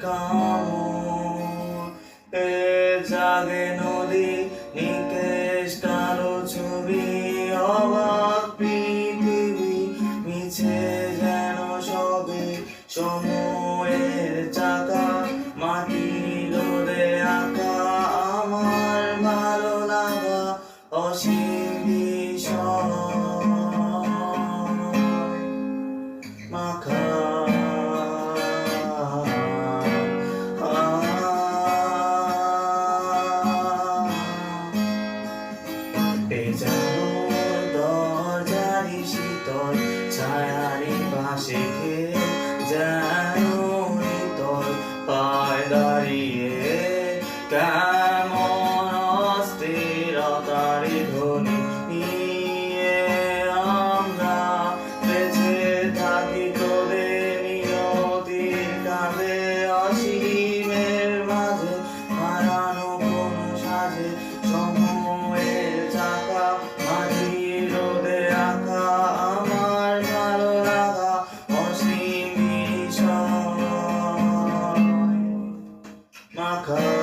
কামড়ে জাগে নদী নিকেশ কালো ছবি অবাক পৃথিবী মিছে যেন সবে সময়ের চাকা মাটি রোদে আঁকা আমার ভালো লাগা অসীম বিষয় মাখা দরজারি শীতল ছায়ারি পাশে খেয়ে যেন নিতল পায় দাঁড়িয়ে কেমন অস্থিরতারি ধ্বনি নিয়ে আমরা বেঁচে থাকি তোদের নিয়তির কাঁধে অসীমের মাঝে হারানো কোনো সাজে সময়ের চাকা মাঝি রোদে আঁকা আমার ভালো লাগা অসীম বিষয় মাখা